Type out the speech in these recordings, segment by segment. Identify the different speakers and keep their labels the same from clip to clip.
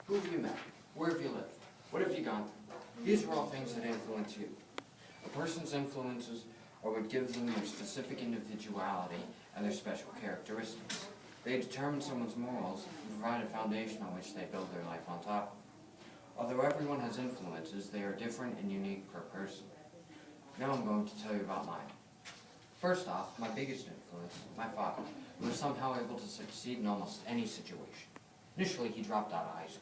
Speaker 1: Who have you met? Where have you lived? What have you gone through? These are all things that influence you. A person's influences are what gives them their specific individuality and their special characteristics. They determine someone's morals and provide a foundation on which they build their life on top of. Although everyone has influences, they are different and unique per person. Now I'm going to tell you about mine. First off, my biggest influence, my father, who was somehow able to succeed in almost any situation. Initially, he dropped out of high school.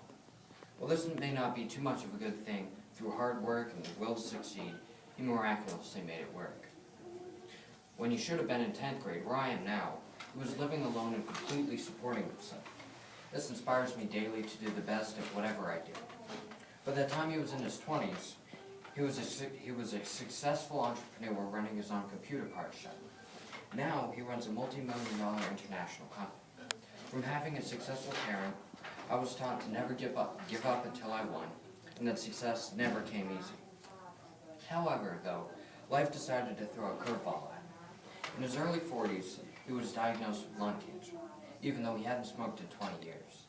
Speaker 1: While this may not be too much of a good thing, through hard work and the will to succeed, he miraculously made it work. When he should have been in 10th grade, where I am now, he was living alone and completely supporting himself. This inspires me daily to do the best at whatever I do. By the time he was in his 20s, he was a successful entrepreneur running his own computer parts shop. Now he runs a multi-million-dollar international company. From having a successful parent, I was taught to never give up until I won, and that success never came easy. However, though, life decided to throw a curveball at him. In his early 40s, he was diagnosed with lung cancer, even though he hadn't smoked in 20 years.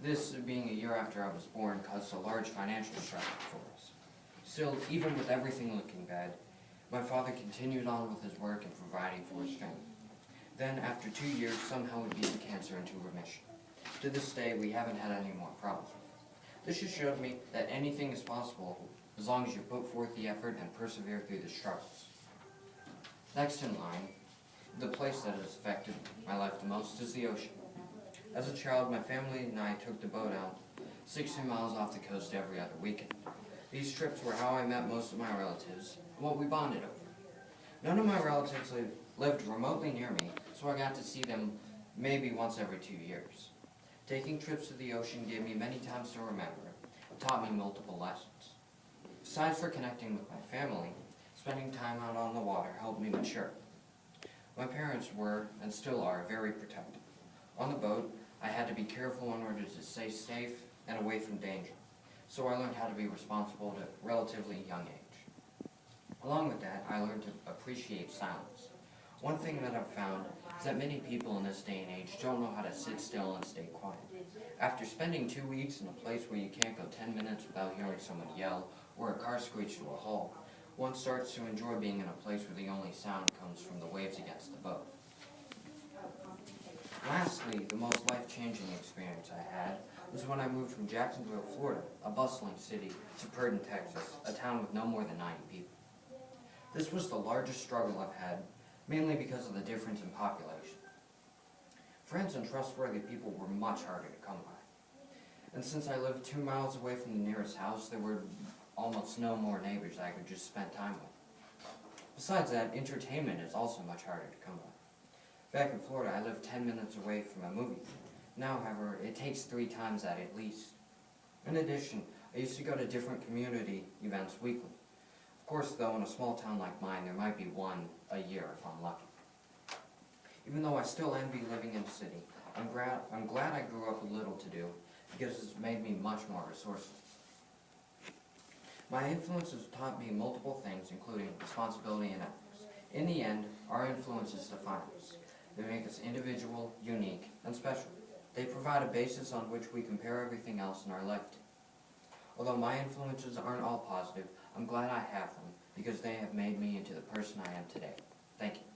Speaker 1: This, being a year after I was born, caused a large financial struggle for us. Still, even with everything looking bad, my father continued on with his work and providing for his family. Then, after 2 years, somehow we beat the cancer into remission. To this day, we haven't had any more problems with it. This just showed me that anything is possible as long as you put forth the effort and persevere through the struggles. Next in line, the place that has affected my life the most is the ocean. As a child, my family and I took the boat out 60 miles off the coast every other weekend. These trips were how I met most of my relatives and what we bonded over. None of my relatives lived remotely near me, so I got to see them maybe once every 2 years. Taking trips to the ocean gave me many times to remember and taught me multiple lessons. Besides for connecting with my family, spending time out on the water helped me mature. My parents were, and still are, very protective. On the boat, I had to be careful in order to stay safe and away from danger, so I learned how to be responsible at a relatively young age. Along with that, I learned to appreciate silence. One thing that I've found is that many people in this day and age don't know how to sit still and stay quiet. After spending 2 weeks in a place where you can't go 10 minutes without hearing someone yell or a car screech to a halt, one starts to enjoy being in a place where the only sound comes from the waves against the boat. Lastly, the most life-changing experience I had was when I moved from Jacksonville, Florida, a bustling city, to Purdon, Texas, a town with no more than 90 people. This was the largest struggle I've had, mainly because of the difference in population. Friends and trustworthy people were much harder to come by. And since I lived 2 miles away from the nearest house, there were almost no more neighbors I could just spend time with. Besides that, entertainment is also much harder to come by. Back in Florida, I lived 10 minutes away from a movie theater. Now, however, it takes 3 times that at least. In addition, I used to go to different community events weekly. Of course, though, in a small town like mine, there might be one a year if I'm lucky. Even though I still envy living in the city, I'm glad I grew up with little to do, because it's made me much more resourceful. My influences taught me multiple things, including responsibility and ethics. In the end, our influences define us. They make us individual, unique, and special. They provide a basis on which we compare everything else in our life to. Although my influences aren't all positive, I'm glad I have them, because they have made me into the person I am today. Thank you.